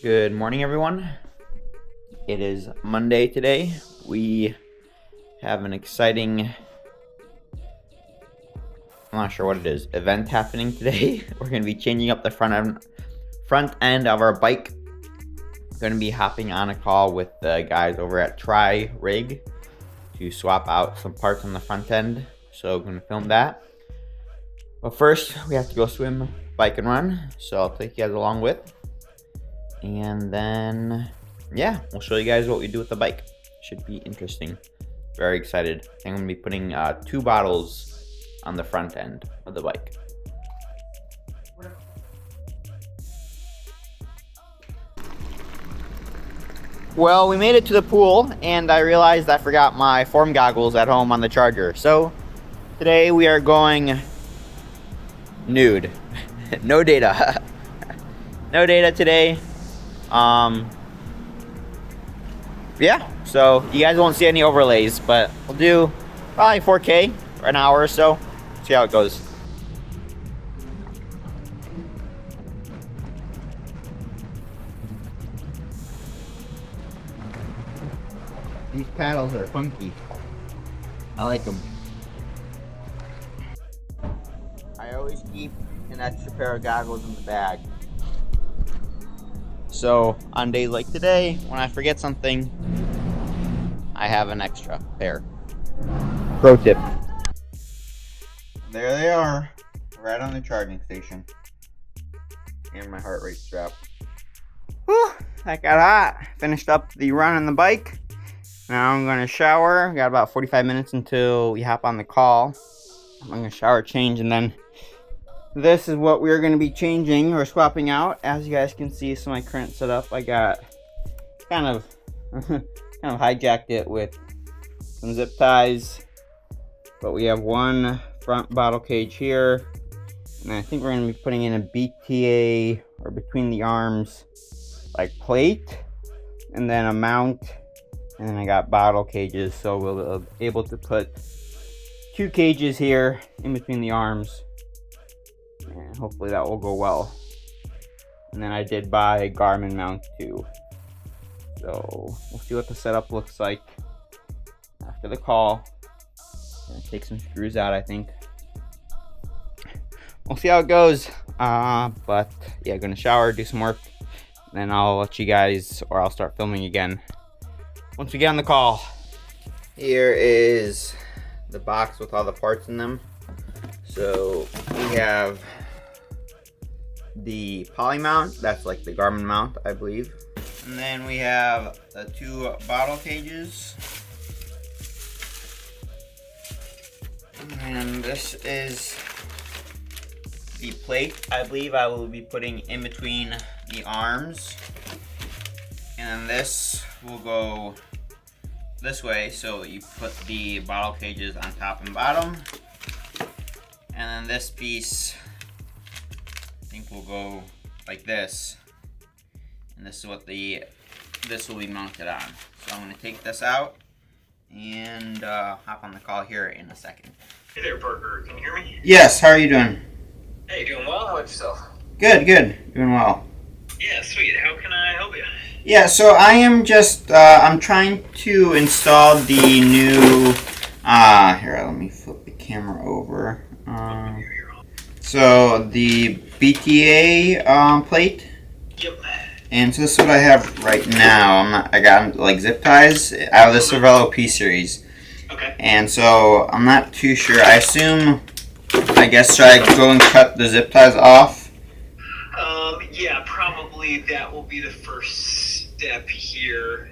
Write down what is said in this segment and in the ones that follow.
Good morning, everyone. It is Monday today. We have an exciting, I'm not sure what it is, event happening today. We're going to be changing up the front end of our bike. Going to be hopping on a call with the guys over at TriRig to swap out some parts on the front end. So I'm going to film that. But first, we have to go swim, bike, and run. So I'll take you guys along with. And then, yeah, we'll show you guys what we do with the bike. Should be interesting. Very excited. I'm going to be putting 2 bottles on the front end of the bike. Well, we made it to the pool, and I realized I forgot my form goggles at home on the charger. So today we are going nude. No data. No data today. Yeah, so you guys won't see any overlays, but we'll do probably 4K for an hour or so. See how it goes. These paddles are funky. I like them. I always keep an extra pair of goggles in the bag. So on days like today, when I forget something, I have an extra pair. Pro tip. There they are, right on the charging station. And my heart rate strap. Whew, that got hot. Finished up the run on the bike. Now I'm gonna shower. We got about 45 minutes until we hop on the call. I'm gonna shower, change, and then this is what we're going to be changing or swapping out. As you guys can see, so my current setup, I got kind of hijacked it with some zip ties. But we have one front bottle cage here. And I think we're going to be putting in a BTA or between the arms like plate. And then a mount. And then I got bottle cages. So we'll be able to put 2 cages here in between the arms. And hopefully that will go well. And then I did buy a Garmin mount too. So we'll see what the setup looks like after the call. Gonna take some screws out, I think. We'll see how it goes. But yeah, gonna shower, do some work. Then I'll let you guys, or I'll start filming again once we get on the call. Here is the box with all the parts in them. So we have the poly mount, that's like the Garmin mount, I believe. And then we have the 2 bottle cages. And this is the plate I believe I will be putting in between the arms. And then this will go this way, so you put the bottle cages on top and bottom. And then this piece, I think will go like this. And this is what this will be mounted on. So I'm gonna take this out and hop on the call here in a second. Hey there, Parker. Can you hear me? Yes, how are you doing? Hey, doing well? How about yourself? Good, doing well. Yeah, sweet. How can I help you? Yeah, so I am just, I'm trying to install the new, here, let me flip the camera over. So the BTA plate. Yep. And so this is what I have right now. I got like zip ties out of the Cervelo P series. Okay. And so I'm not too sure. I assume, I guess, should I go and cut the zip ties off? Yeah, probably that will be the first step here.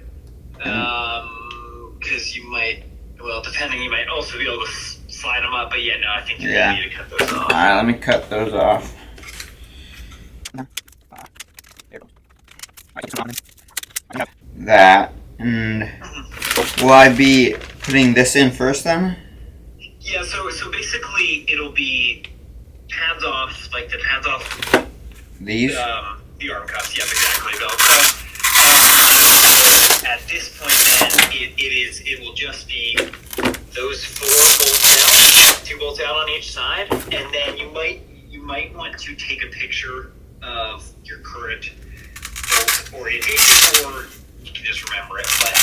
Because you might, well, depending, you might also be able to slide them up. But yeah, no, I think you're going to need to cut those off. Alright, let me cut those off. That. And will I be putting this in first then? Yeah, so basically it'll be pads off, like the pads off. These? The arm cuffs, yeah, exactly, Velcro. At this point then, it will just be those 4 bolts out, 2 bolts out on each side, and then you might want to take a picture of your current bolt orientation, or you can just remember it. But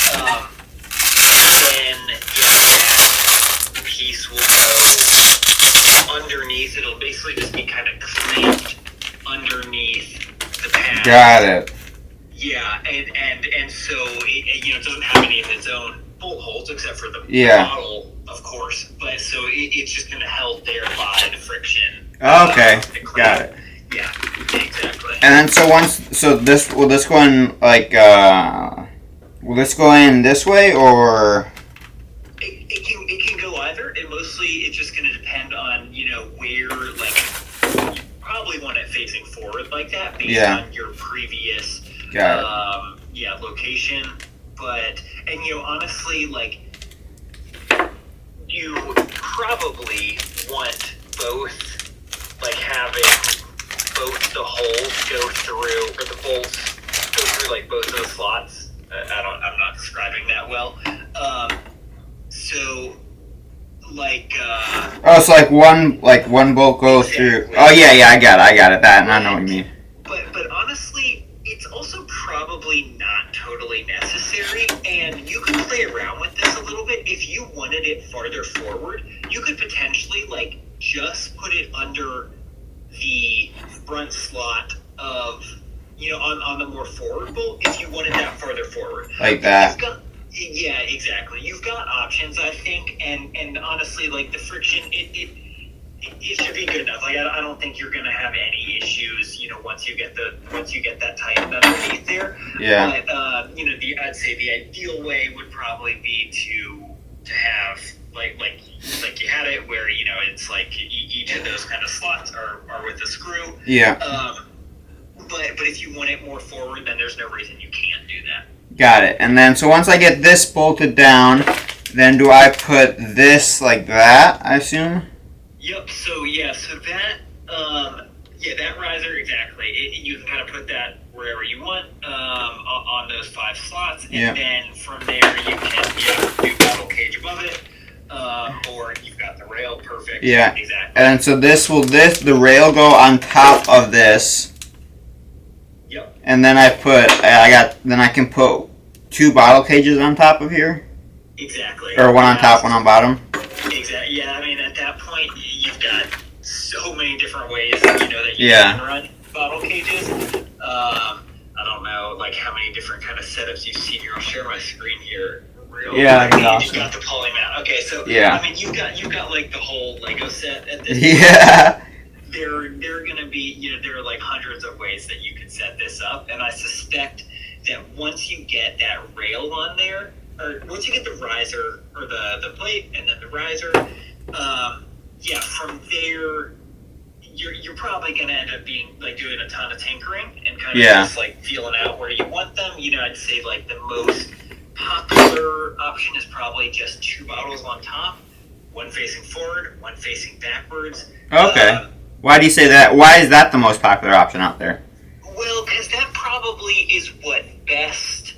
then that piece will go underneath. It'll basically just be kind of clamped underneath the pad. Got it. Yeah, and so it doesn't have any of its own bolt holes except for the bottle, of course. But so it's just going to help there by the friction. Okay, got it. Yeah, exactly. And then will this go in like will this go in this way or? It can go either. And mostly it's just going to depend on where, like, you probably want it facing forward like that based on your previous location. But honestly, like, you probably want both, like, having both the holes go through, or the bolts go through, like, both those slots. I'm not describing that well. So, like, so one bolt goes through. Oh yeah, I got it. That, and I know what you mean. But honestly, it's also probably not totally necessary, and you could play around with this a little bit. If you wanted it farther forward, you could potentially, like, just put it under the front slot of, on the more forward bolt, if you wanted that farther forward. Like that. Yeah, exactly. You've got options, I think, and honestly, like, the friction, it should be good enough. Like, I don't think you're gonna have any issues, once you get that tightened underneath there. Yeah. But I'd say the ideal way would probably be to have like you had it where it's like each of those kind of slots are with a screw. Yeah. But if you want it more forward, then there's no reason you can't do that. Got it. And then, so once I get this bolted down, then do I put this like that, I assume? Yep. So that, that riser, exactly. You can kind of put that wherever you want on those 5 slots. And then from there, you can do battle cage above it, or you've got the rail. Perfect. Yeah. Exactly. And so the rail go on top of this. Yep. And then I can put 2 bottle cages on top of here? Exactly. Or one on top, one on bottom? Exactly. Yeah, I mean, at that point, you've got so many different ways, that you can run bottle cages. I don't know, like, how many different kind of setups you've seen here. I'll share my screen here. You've got the poly mat. Okay, so, I mean, you've got like, the whole Lego set at this point. Yeah. There are going to be, there are, like, hundreds of ways that you could set this up, and I suspect that once you get that rail on there, or once you get the riser, or the plate, and then the riser, from there, you're probably going to end up being, like, doing a ton of tinkering, and kind of just, like, feeling out where you want them. I'd say, like, the most popular option is probably just 2 bottles on top, one facing forward, one facing backwards. Okay. Why do you say that? Why is that the most popular option out there? Well, because that probably is what best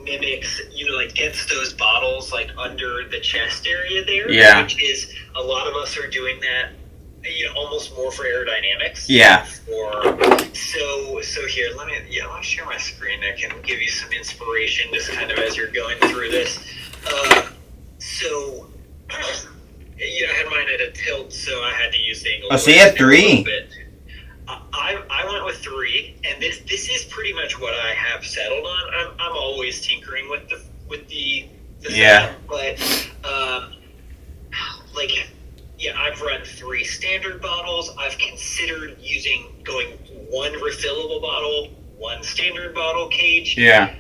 mimics, like, gets those bottles, like, under the chest area there. Yeah. Which is, a lot of us are doing that, almost more for aerodynamics. Yeah. So here, let me share my screen. I can give you some inspiration just kind of as you're going through this. I had mine at a tilt, so I had to use the angle. Oh, so you have 3? I went with 3, and this is pretty much what I have settled on. I'm always tinkering with the setup, but I've run 3 standard bottles. I've considered going 1 refillable bottle, 1 standard bottle cage. Yeah.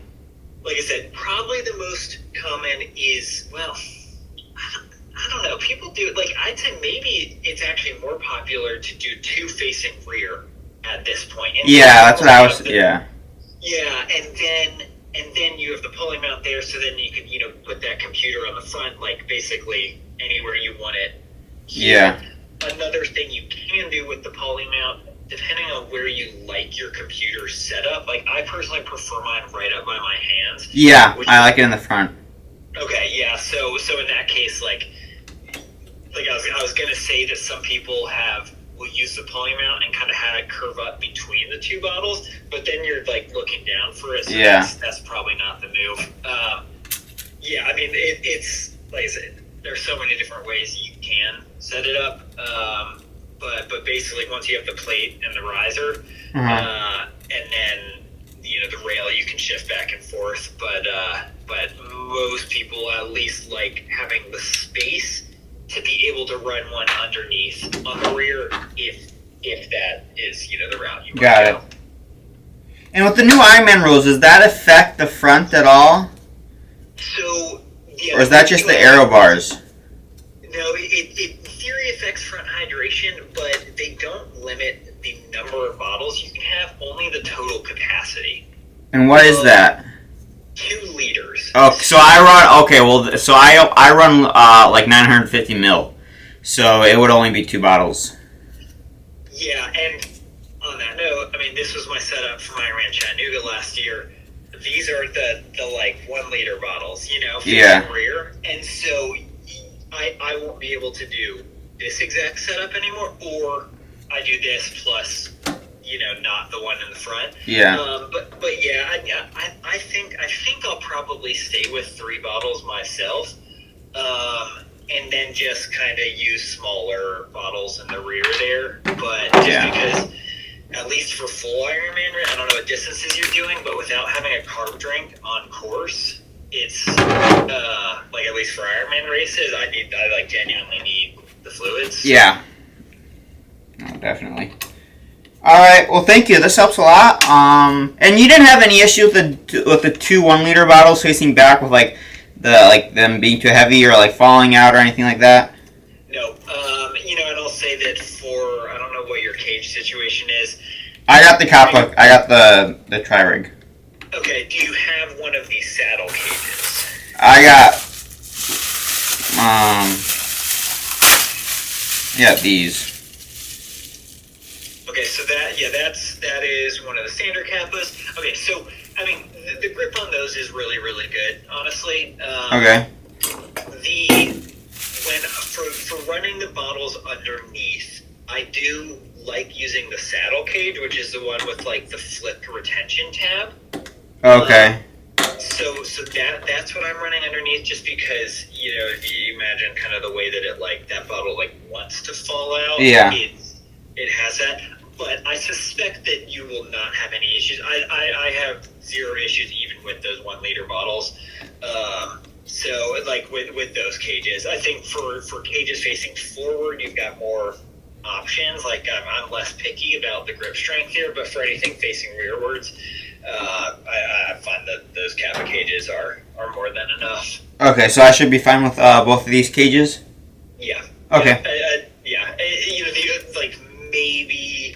Like I said, probably the most common is, well, I don't know. People do, like, I'd say maybe it's actually more popular to do 2 facing rear at this point. And that's what I was. Yeah, and then you have the pulley mount there, so then you can put that computer on the front, like, basically anywhere you want it. Yeah. Another thing you can do with the pulley mount, depending on where you like your computer set up, like, I personally prefer mine right up by my hands. Yeah, I like it in the front. Okay, yeah. So in that case, like I was gonna say that some people have will use the poly mount and kind of have it curve up between the two bottles, but then you're like looking down for it. So that's probably not the move. Yeah, I mean, it's like I said, there's so many different ways you can set it up. But basically, once you have the plate and the riser, and then the rail, you can shift back and forth. But most people at least like having the space to be able to run one underneath on the rear, if that is the route you want to go. Got it. And with the new Ironman rules, does that affect the front at all? So, yeah, or is that just the aero bars? No, it in theory affects front hydration, but they don't limit the number of bottles you can have, only the total capacity. And what is that? 2 liters. Oh, so I run, okay, well, so I run like 950 mil, so it would only be 2 bottles. Yeah, and on that note, I mean, this was my setup for Ironman Chattanooga last year. These are the like 1 liter bottles, facing rear, and so I won't be able to do this exact setup anymore, or I do this plus, not the one in the front. Yeah. But yeah, I think I'll probably stay with 3 bottles myself, and then just kind of use smaller bottles in the rear there. But just because, at least for full Ironman, I don't know what distances you're doing, but without having a carb drink on course, it's like, at least for Ironman races, I like genuinely need the fluids. Yeah. No, definitely. All right. Well, thank you. This helps a lot. And you didn't have any issue with the 2 1-liter bottles facing back with like them being too heavy or like falling out or anything like that? No. And I'll say that I don't know what your cage situation is. I got the Kappa. I got the TriRig. Okay. Do you have one of these saddle cages? I got these. Okay, so that is one of the standard Kappas. Okay, so I mean the grip on those is really, really good, honestly. Okay. For running the bottles underneath, I do like using the saddle cage, which is the one with like the flipped retention tab. Okay. So that's what I'm running underneath, just because if you imagine kind of the way that that bottle wants to fall out. Yeah. It has that. But I suspect that you will not have any issues. I have 0 issues even with those 1 liter bottles. So like with those cages, I think for cages facing forward, you've got more options. Like I'm less picky about the grip strength here, but for anything facing rearwards, I find that those Kappa cages are more than enough. Okay, so I should be fine with both of these cages? Yeah. Okay. Maybe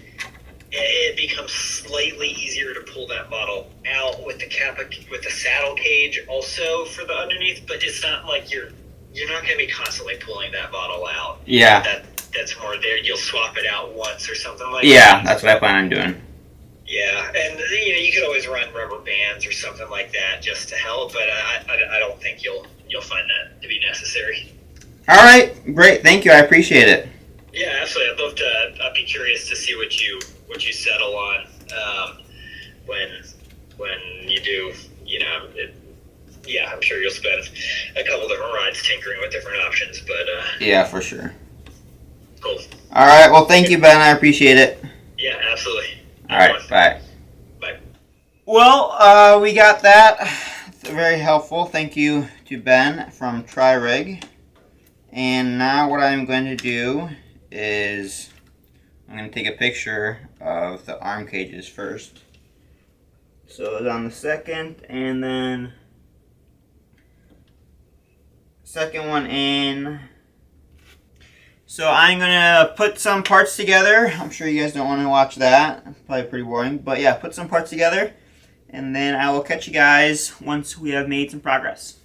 it becomes slightly easier to pull that bottle out with the Kappa, with the saddle cage also for the underneath, but it's not like you're not going to be constantly pulling that bottle out. Yeah. That's more there. You'll swap it out once or something like that. Yeah, that's what I plan on doing. Yeah, and you could always run rubber bands or something like that just to help, but I don't think you'll find that to be necessary. All right, great. Thank you. I appreciate it. Yeah, absolutely. I'd love to. I'd be curious to see what you settle on when you do. I'm sure you'll spend a couple different rides tinkering with different options, but yeah, for sure. Cool. All right. Well, thank you, Ben. I appreciate it. Yeah, absolutely. All right. Bye. Bye. Well, we got that. Very helpful. Thank you to Ben from TriRig. And now what I'm going to do is I'm going to take a picture of the arm cages first. So it's on the second, and then second one in. So I'm going to put some parts together. I'm sure you guys don't want to watch that. It's probably pretty boring. But yeah, put some parts together. And then I will catch you guys once we have made some progress.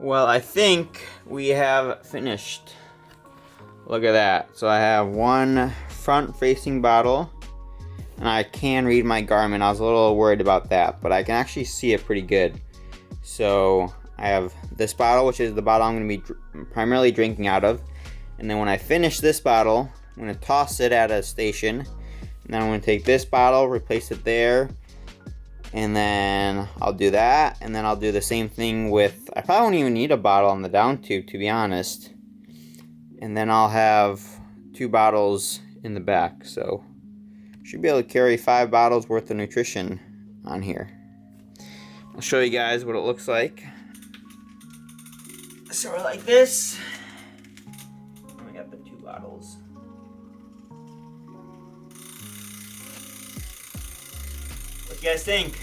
Well, I think we have finished. Look at that. So I have one front-facing bottle, and I can read my Garmin. I was a little worried about that, but I can actually see it pretty good. So I have this bottle, which is the bottle I'm going to be primarily drinking out of. And then when I finish this bottle, I'm going to toss it at a station. And then I'm going to take this bottle, replace it there. And then I'll do that. And then I'll do the same thing with, I probably won't even need a bottle on the down tube, to be honest. And then I'll have 2 bottles in the back. So should be able to carry 5 bottles worth of nutrition on here. I'll show you guys what it looks like. Sort of like this. And we got the 2 bottles. What do you guys think?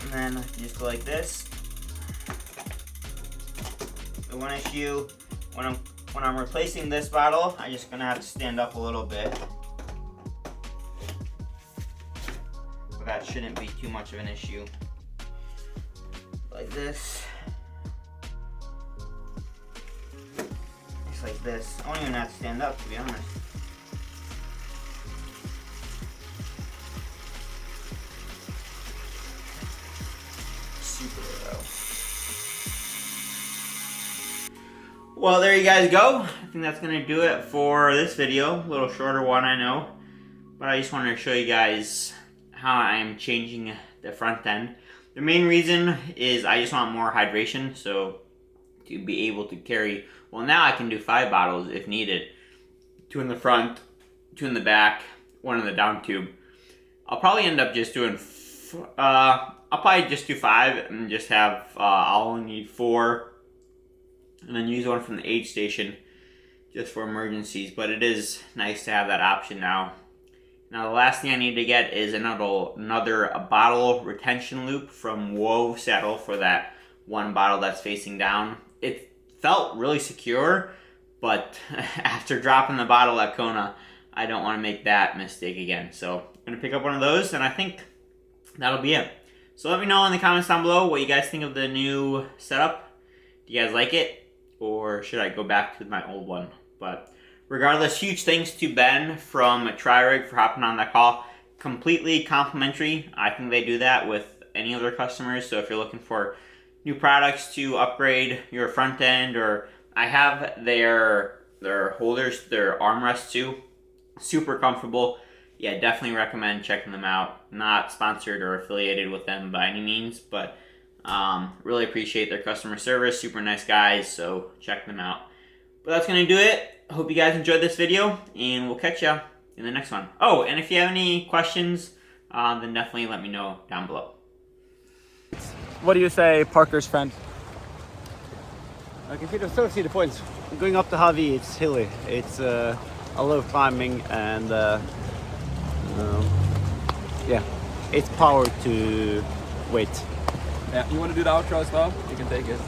And then you just go like this. The one issue, when I'm replacing this bottle, I'm just gonna have to stand up a little bit. But that shouldn't be too much of an issue. Like this. Just like this. I don't even have to stand up, to be honest. Super low. Well, there you guys go. I think that's gonna do it for this video. A little shorter one, I know. But I just wanted to show you guys how I'm changing the front end. The main reason is I just want more hydration, so to be able to carry, well, now I can do 5 bottles if needed. 2 in the front, 2 in the back, 1 in the down tube. I'll probably end up just doing, I'll probably just do 5 and just have, I'll only need 4. And then use one from the aid station just for emergencies. But it is nice to have that option now. Now the last thing I need to get is another bottle retention loop from Whoa Saddle for that one bottle that's facing down. It felt really secure, but after dropping the bottle at Kona, I don't want to make that mistake again. So I'm going to pick up one of those, and I think that'll be it. So let me know in the comments down below what you guys think of the new setup. Do you guys like it? Or should I go back to my old one? But regardless, huge thanks to Ben from TriRig for hopping on that call. Completely complimentary. I think they do that with any of their customers. So if you're looking for new products to upgrade your front end, or I have their holders, their armrests too. Super comfortable. Yeah, definitely recommend checking them out. Not sponsored or affiliated with them by any means, but really appreciate their customer service. Super nice guys, so check them out. But that's going to do it. Hope you guys enjoyed this video, and we'll catch ya in the next one. Oh, and if you have any questions, then definitely let me know down below. What do you say, Parker's friend? I can sort of see the points. Going up the Havi, it's hilly. It's a lot of climbing, and yeah, it's power to weight. Yeah, you want to do the outro as well? You can take it.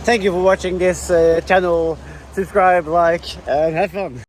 Thank you for watching this channel. Subscribe, like, and have fun.